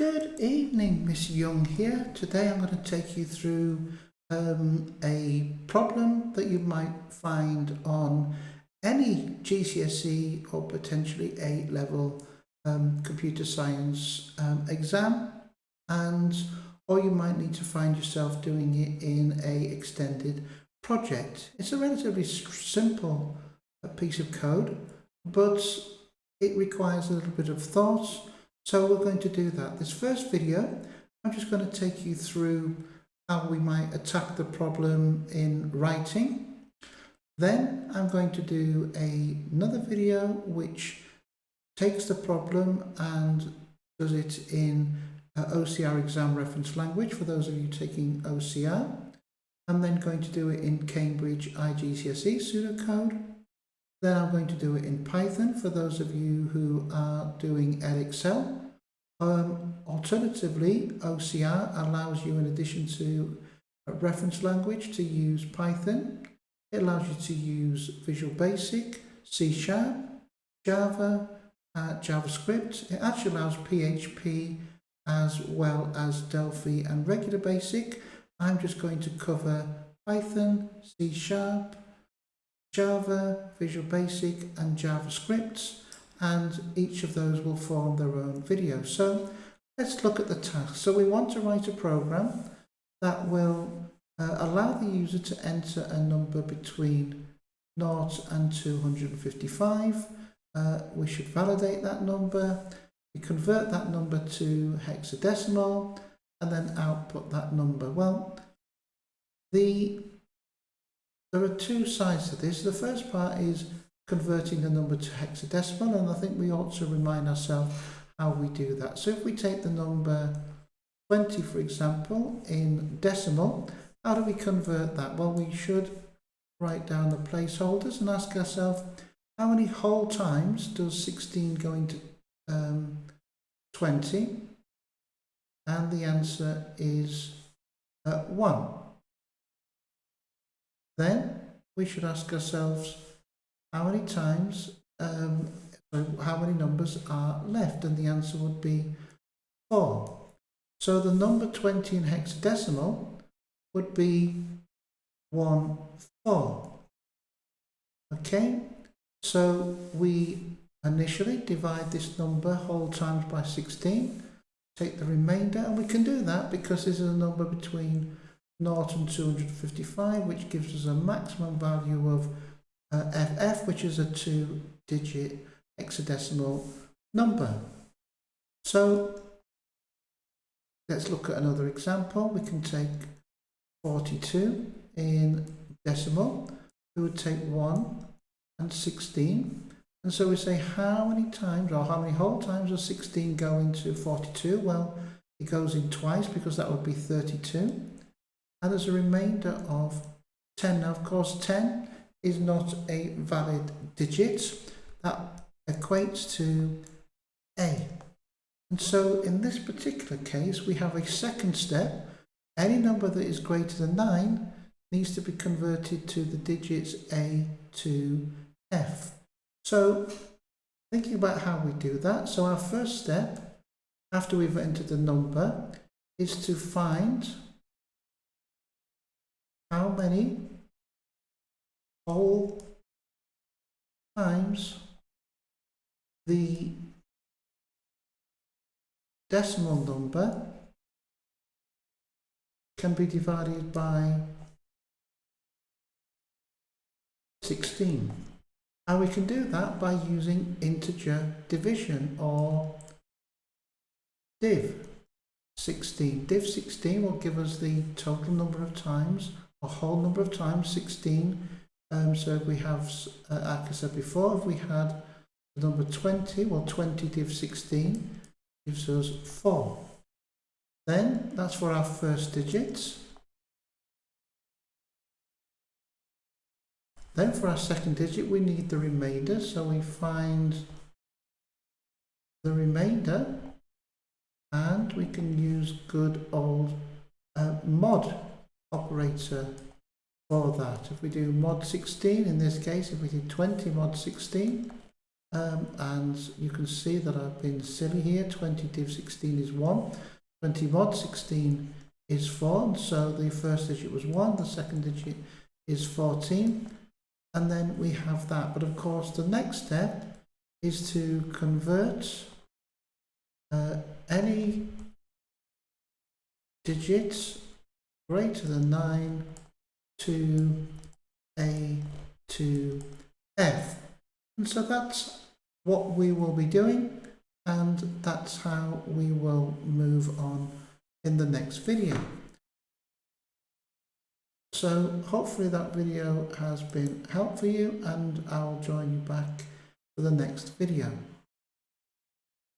Good evening, Miss Young here. Today I'm going to take you through a problem that you might find on any GCSE or potentially A-level computer science exam, or you might need to find yourself doing it in a extended project. It's a relatively simple piece of code, but it requires a little bit of thought. So we're going to do that. This first video, I'm just going to take you through how we might attack the problem in writing. Then I'm going to do another video which takes the problem and does it in OCR exam reference language for those of you taking OCR. I'm then going to do it in Cambridge IGCSE pseudocode. Then I'm going to do it in Python for those of you who are doing Edexcel. Alternatively, OCR allows you, in addition to a reference language, to use Python. It allows you to use Visual Basic, C#, Java, JavaScript. It actually allows PHP as well as Delphi and regular basic. I'm just going to cover Python, C#, Java, Visual Basic and JavaScript, and each of those will form their own video. So let's look at the task. So we want to write a program that will allow the user to enter a number between 0 and 255. We should validate that number. We convert that number to hexadecimal and then output that number. Well, there are two sides to this. The first part is converting the number to hexadecimal, and I think we ought to remind ourselves how we do that. So if we take the number 20, for example, in decimal, how do we convert that? Well, we should write down the placeholders and ask ourselves, how many whole times does 16 go into 20? And the answer is 1. Then we should ask ourselves how many times, how many numbers are left, and the answer would be 4. So the number 20 in hexadecimal would be 1, 4. Okay, so we initially divide this number whole times by 16, take the remainder, and we can do that because this is a number between 0 and 255, which gives us a maximum value of FF, which is a 2-digit hexadecimal number. So let's look at another example. We can take 42 in decimal. We would take 1 and 16. And so we say how many times, or how many whole times does 16 go into 42? Well, it goes in twice because that would be 32. And there's a remainder of 10. Now, of course, 10 is not a valid digit. That equates to A. And so in this particular case, we have a second step. Any number that is greater than 9 needs to be converted to the digits A to F. So thinking about how we do that, so our first step, after we've entered the number, is to find how many whole times the decimal number can be divided by 16. And we can do that by using integer division, or div 16. Div 16 will give us the total number of times, a whole number of times, 16. So if we have, like I said before, if we had the number 20, well, 20 div 16 gives us 4. Then that's for our first digits. Then for our second digit, we need the remainder. So we find the remainder, and we can use good old mod operator for that. If we do mod 16, in this case, if we did 20 mod 16, and you can see that I've been silly here. 20 div 16 is 1, 20 mod 16 is 4, and so the first digit was 1, the second digit is 14, and then we have that. But of course the next step is to convert any digit greater than 9 to A to F. And so that's what we will be doing, and that's how we will move on in the next video. So hopefully that video has been helpful for you, and I'll join you back for the next video.